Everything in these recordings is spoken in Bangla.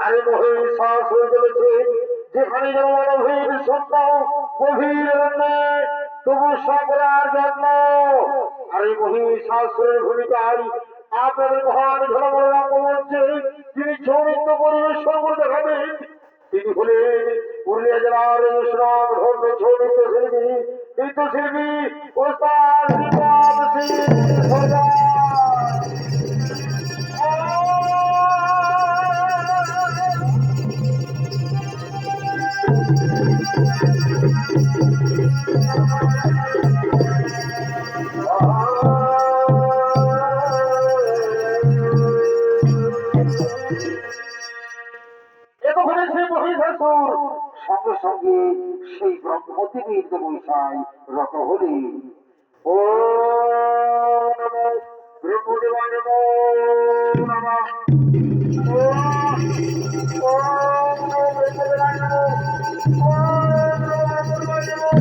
আরে মহিষাসুর বলেছে যেখানে জন্মভীর সত্য গভীর তবু সকলার জন্ম। আরে মহিষাসুরের ভূমিকায় আপনাদের মহান ধর্মরাম বলছে তিনি চরিত্র পরিবেশন করে দেখাবেন। তিনি হলেন পুরুলিয়া জেলার সুনাম ধর্ম চরিত্র শিল্পী নৃত্যশিল্পী ওস্তাদ দীপক সিং সরকার। সঙ্গে সঙ্গে সেই ব্রহ্মদেবীর বৈশায় রত হলে ও ব্রহ্মদেবায় নমো নমঃ, ও ব্রহ্মদেবায় নমঃ, ও ব্রহ্মদেবায়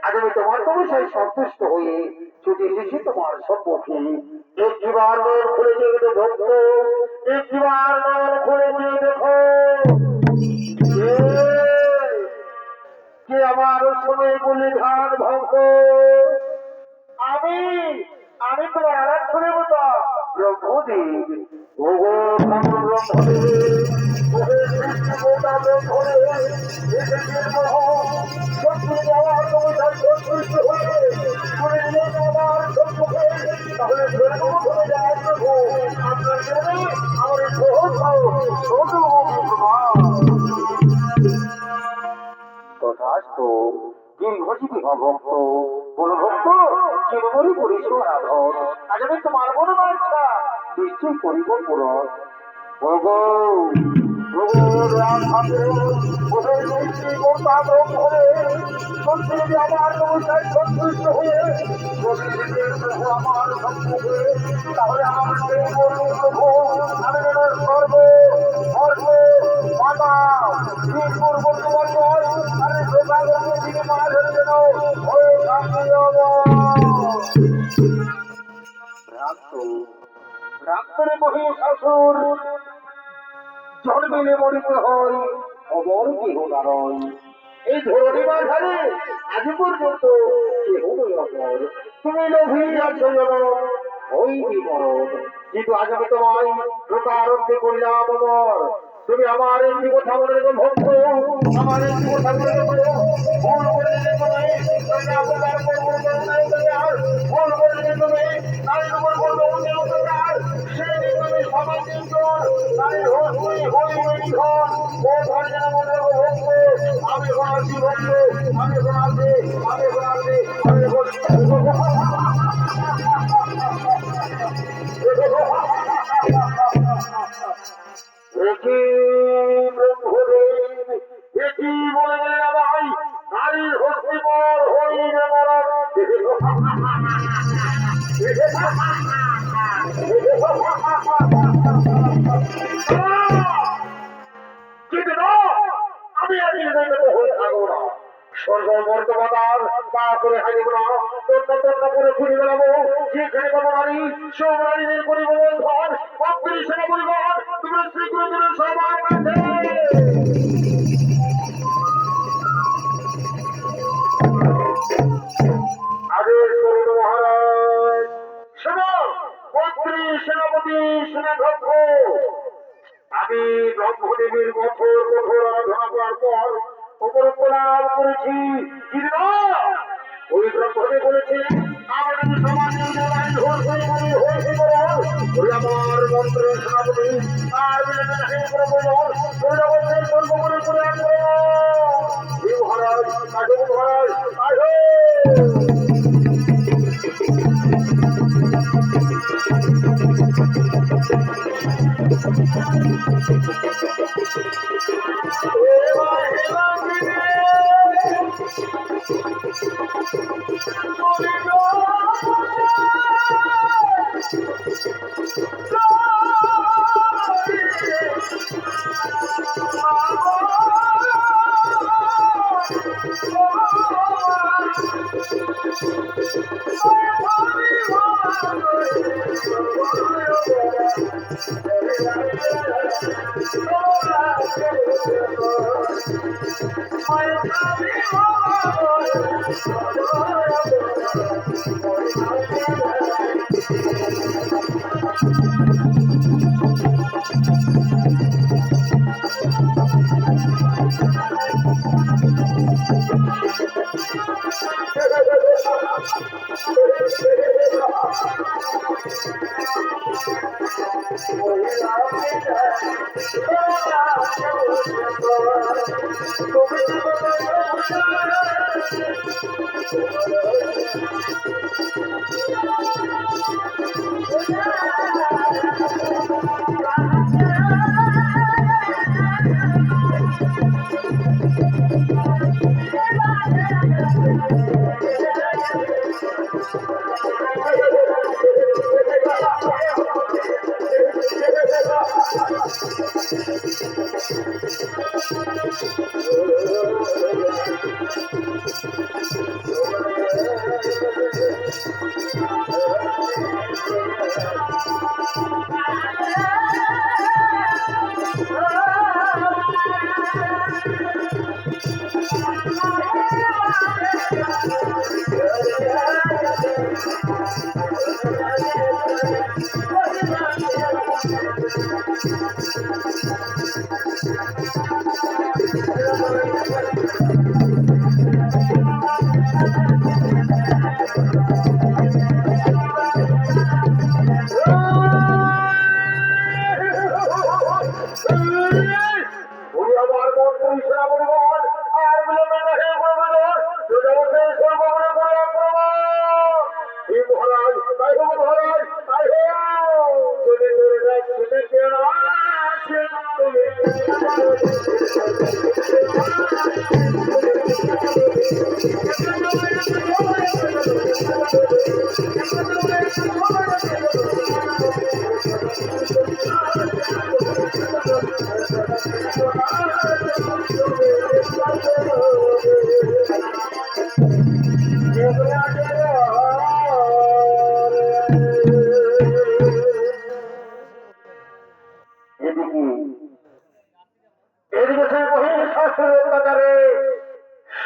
আমি তোমার বিষয়ে সন্তুষ্ট হয়ে ছুটে এসেছি তোমার সম্মুখে। একটিবার মন খুলে দিয়ে ভক্ত, একটিবার মন খুলে দিয়ে দেখো কে আমার সময় বলে ধান ভক্ত। আমি আমি তোমার আরাধনে মতো ব্রহ্মদেব। ওগো ব্রহ্মদেব তথাস্তু দীর্ঘজীবী ভক্ত বল ভক্ত চিরমরি পরিষেবা আধর। আজ আমি তোমার মনে বাচ্চা নিশ্চয় করিব পূরণ। সন্তুষ্ট হয়ে আমার সম্মুখে তাহলে আমার বীরপুর বন্ধুবর্গ আরে গোপালগঞ্জের দিকে মাছ ধরে যেন ওই ভ্রান্ত ভ্রান্তরে মহিষাসুর জন্মিলে মরিতে হয় অমর কেহ নারয়। এই ধরণী মাঝারে আজ পর্যন্ত কেহ নয় অমর। তুমি লোভী আছো যেমন হইবি মরণ, কিন্তু আজ আমি তোমায় লোকারণ্যে করিলাম অমর। তুমি আমার একটি কথা বলে রেখো ভক্ত, আমার একটি কথা বলে রেখো, ভুল করে দিলে তুমি আপনার ভুল করে দিলে তুমি নারীর উপর করবো অন্যের উপকার। সেই দিন তুমি সমাজ নারীর হই হই ঘর ও ঘর যেন মনে রেখো ভক্ত। আমি এখন আসি ভক্ত, আমি এখন আসি, আমি এখন আসি, আমি এখন নারীর হস্তি পর হইবে মরণ। আমি আজকে হয়ে থাকবো না, স্বর্গ মর্তবাদার পা করে হারিব না, তন্ন করে ঘুরে বেড়াবো। যেখানে পাবো নারী সব নারীদের করিব বন্ধন, অপ্রিয় সেনা পরিবার তোমরা শ্রীগুরুদের সবার কাছে। আদেশ করুন মহারাজ। শোনো মন্ত্রী সেনাপতি সেনাধ্যক্ষ, আমি ব্রহ্মদেবীর কঠোর কঠোর আরাধনা করার পর উপর প্রণাম করেছি। ওই ব্রহ্মদেব বলেছে আমাদের সমাজ আমার মন্ত্র সেনাপতি আর করে আসবো মহারাজ। মহারাজ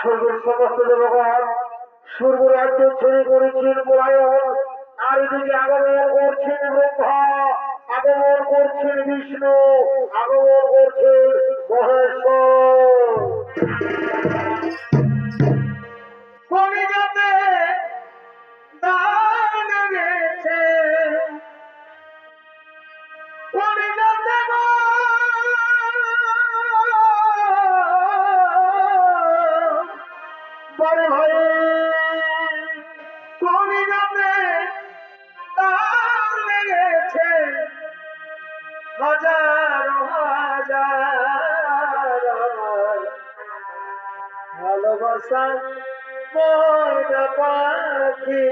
স্বর্গের সমস্ত দেবগণ স্বর্গরাজ্য ছেড়ে করেছেন পলায়ন। আর এদিকে আগমন করছেন ব্রহ্মা, আগমন করছেন বিষ্ণু, আগমন করছেন মহেশ্বর। কলিযুগে দান লেগেছে, কলিযুগে বড় ভাই কলিযুগে দান লেগেছে, হাজার হাজার ভালোবাসা ময়না পাখি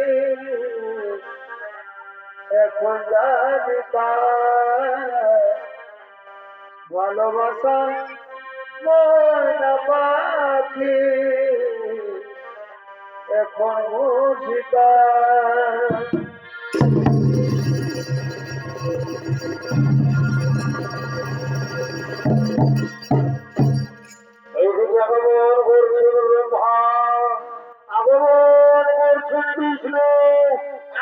এখন জানি ভালোবাসা ময়না পাখি এখন বুঝি এইদিকে আগমন করছেন ব্রহ্মা, আগমন করছেন বিষ্ণু,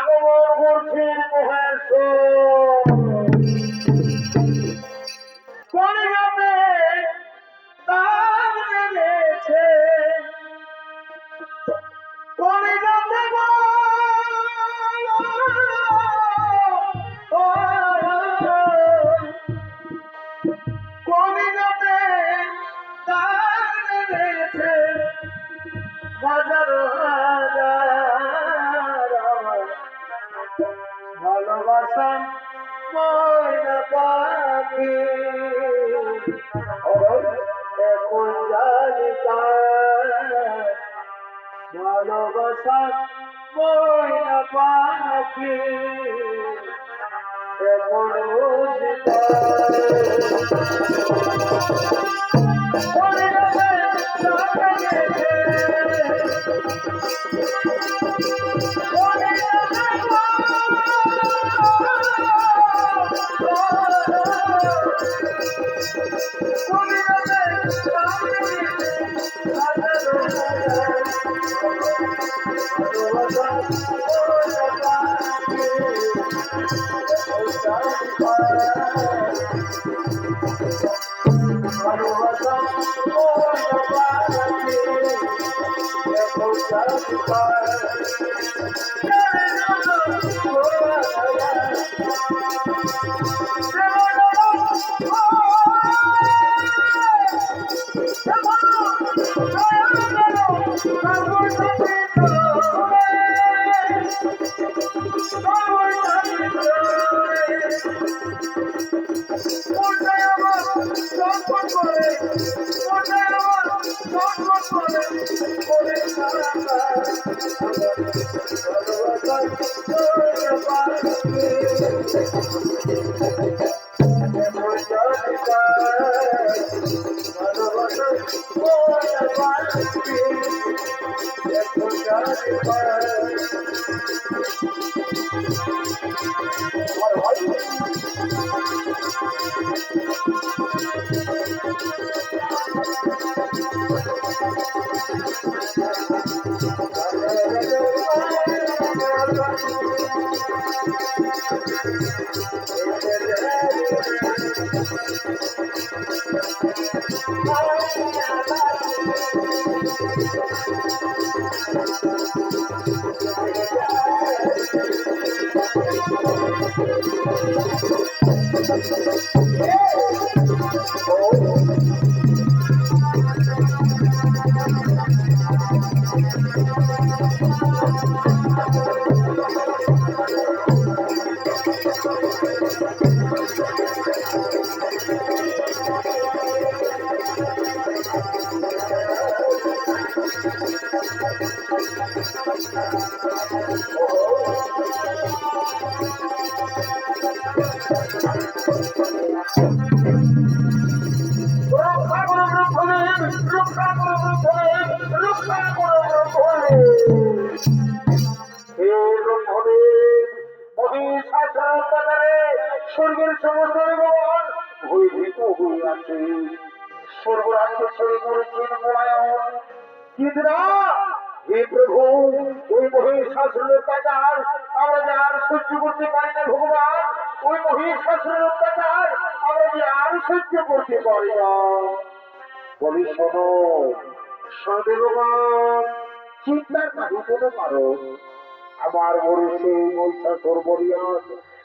আগমন করছেন মহেশ্বর। কলিযুগে দান লেগেছে, কলিযুগে কলিযুগে দান লেগেছে, হাজার হাজার ভালোবাসা ময়না পাখি এখন জানি ভালোবাসা ময়না পাখি এখন বুঝি স্বর্গের সমস্ত দেবগণ ভয়ভীত হয়ে আছে। স্বর্গরাজ্য ছেড়ে করেছেন পলায়ন। কিন্তু না, হে প্রভু, ওই মহিষাসুরের অত্যাচার আমরা যে আর সহ্য করতে পারি না ভগবান। ওই মহিষাসুরের অত্যাচার আমরা যে আর সহ্য করতে পারি না। বলি শোনো, সদেবগণ, চিন্তার নাহি কোনো কারণ। আমার মরে সেই মহিষাসুর বলিয়ান,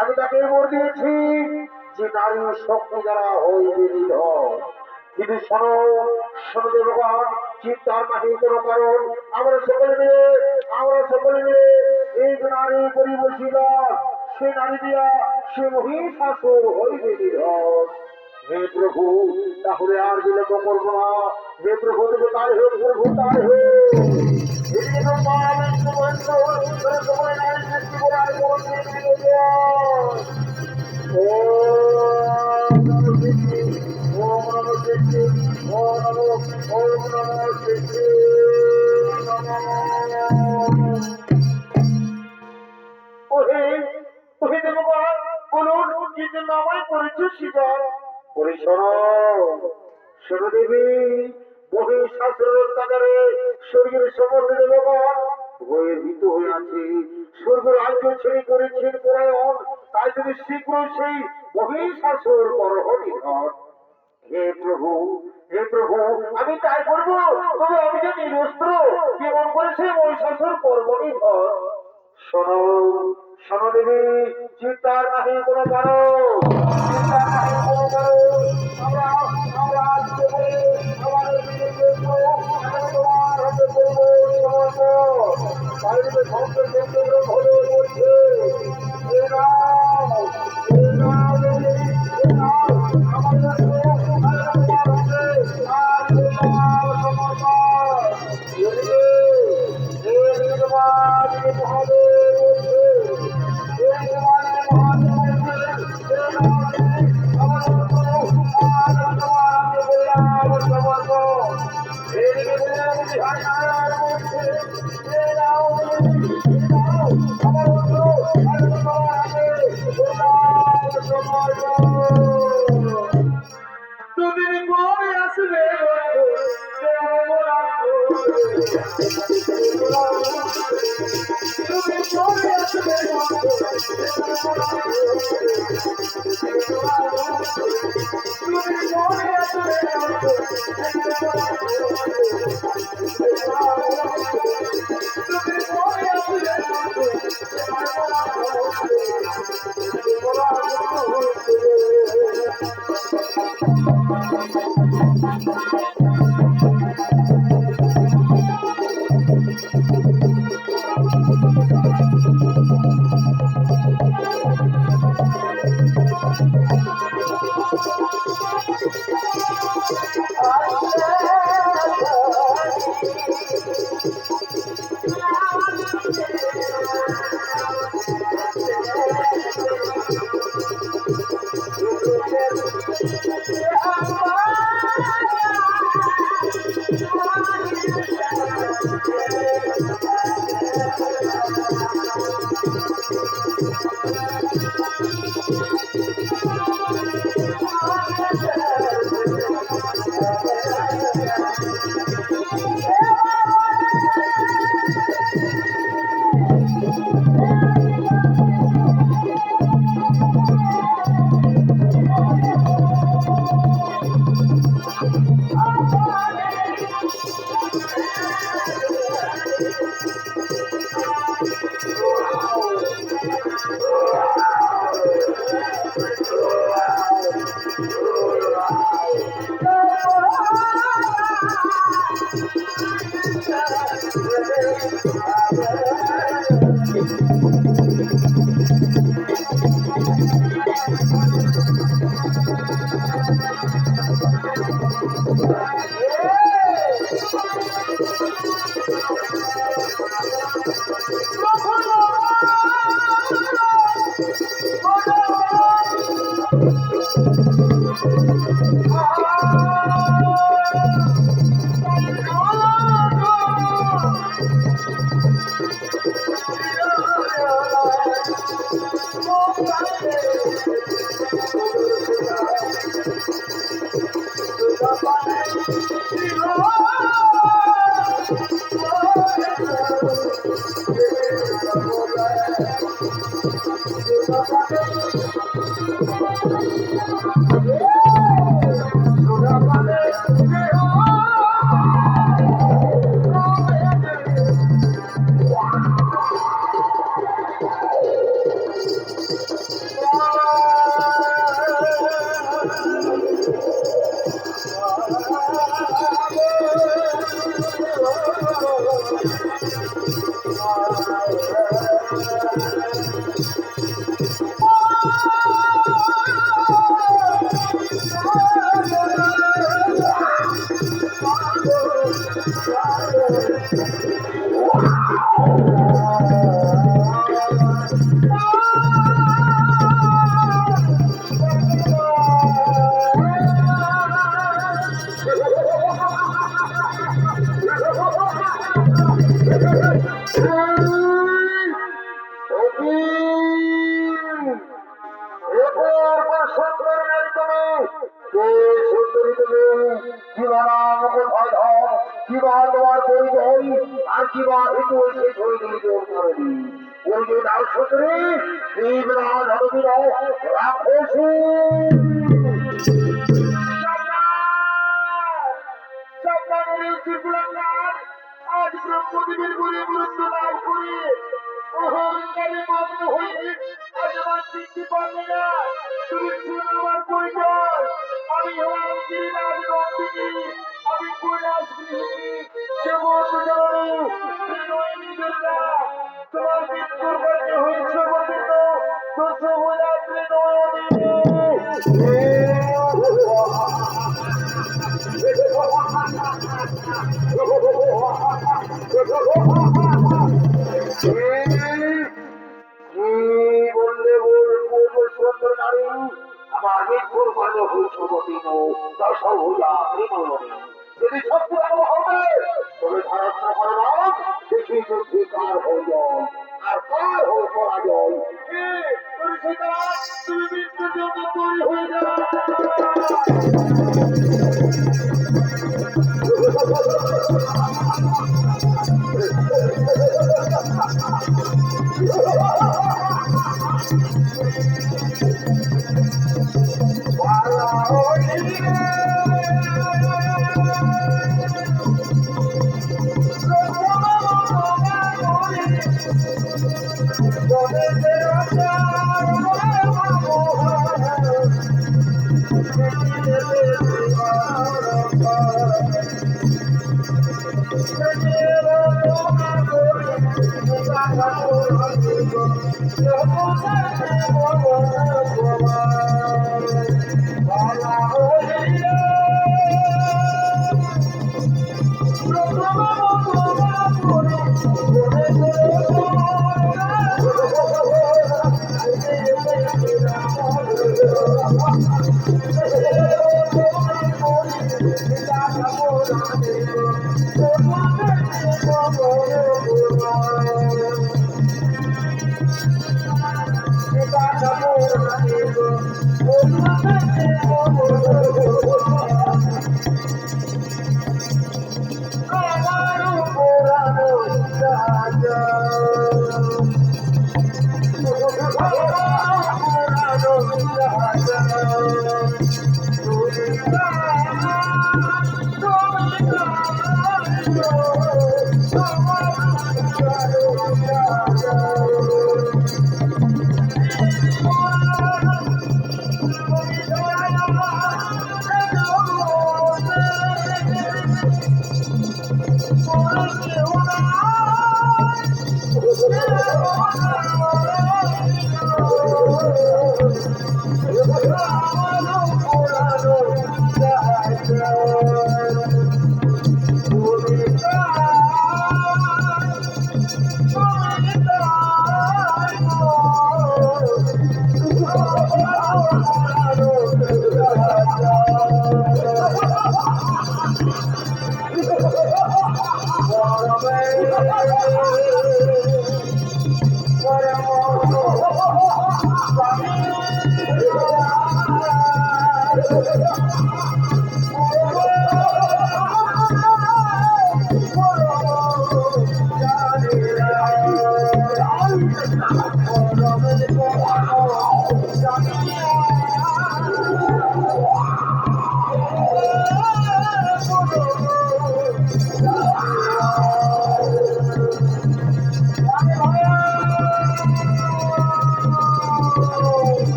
আমি তাকে মর দিয়েছি যে নারী শক্তি দ্বারা হইবে নিধন। কিন্তু শোনো, শোনো দেবগণ, চিন্তার নাহি কোনো কারণ। আমরা সকলে মিলে এই যে নারী পরিবর্তিলাম, সে নারী দিয়া সে মহিষাসুর হইবে নিধন। হে প্রভু, তাহলে আর বিলম্ব করবো না। হে প্রভু, তুমি তাই হে প্রভু, তাই হে। এদিকে তো মা বিষ্ণু মহেন্দ্র তারা সকলে নারী সৃষ্টি করে আর কোন ওম নমঃ শিবায়, ওম নমঃ শিবায়, ওম নমঃ শিবায়, ওহে ওহে দেবগণ, বলুন কি জন্য আমায় করেছো শিবা? ওরে শোনো, শোনো দেবী, মহিষাসুরের অত্যাচারে স্বর্গের সমস্ত দেবগণ ভয়ে ভীত হয়ে আছে। স্বর্গ রাজ্য ছেড়ে করেছেন পরায়ণ, তাই তুমি শীঘ্র সেই মহিষাসুর করহ নিধন। হে প্রভু, হে প্রভু, আমি তাই করবো, তবে আমি যে নিরস্ত্র কেমন করে সেই মহিষাসুর করব নিধন। শোনো, শোনো দেবী, চিন্তার নাহি কোনো কারণ, চিন্তার নাহি কোনো কারণ। আমরা আমরা আজকে বলে আমাদের বিজয় তোমার হাতে করবো সমর্পণ। বাইরে শব্দ শব্দ হলে বলছে, এ নাও, এ নাও দেবী, এ নাও আমাদের তোমার হাতে আর তোমার সমর্পণ। এদিকে এই নির্বাণ মহাদেব তুমি পরে আসবে তোমার পরিচয় আর কিবা হেতু শেষ হয়ে ওই যে দাও সূত্রে আজ ব্রহ্মদেবের বলে গুরুত্ব লাভ করে অহংকারে মগ্ন হয়ে আজ আমার চিনতে পারবে না। তুমি শুনো আমার পরিচয়, আমি হলাম গিরিরাজ নন্দিনী, আমি কৈলাস গৃহিণী জগৎজননী ত্রিনয়নী দুর্গা। তোমার মৃত্যুর কাছে হয়েছে বর্ণিত দোষ হইলা ত্রিনয়নী। আমার মৃত্যুর কাছে হয়েছে বর্ণিত দোষ হইলা ত্রিনয়নী। যদি সত্য হবে তবে ধারণা করলাম দেখি যুদ্ধে কার হইল আর কার হয়ে পরাজয়। তুমি মৃত্যুর জন্য তৈরি হয়ে যাও।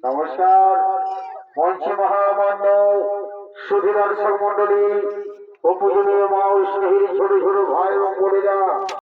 নমস্কার মঞ্চ মহামান্য সুধী দর্শক মন্ডলী ও পূজনীয় মা ও স্নেহী ছোট ছোট ভাই এবং বোনেরা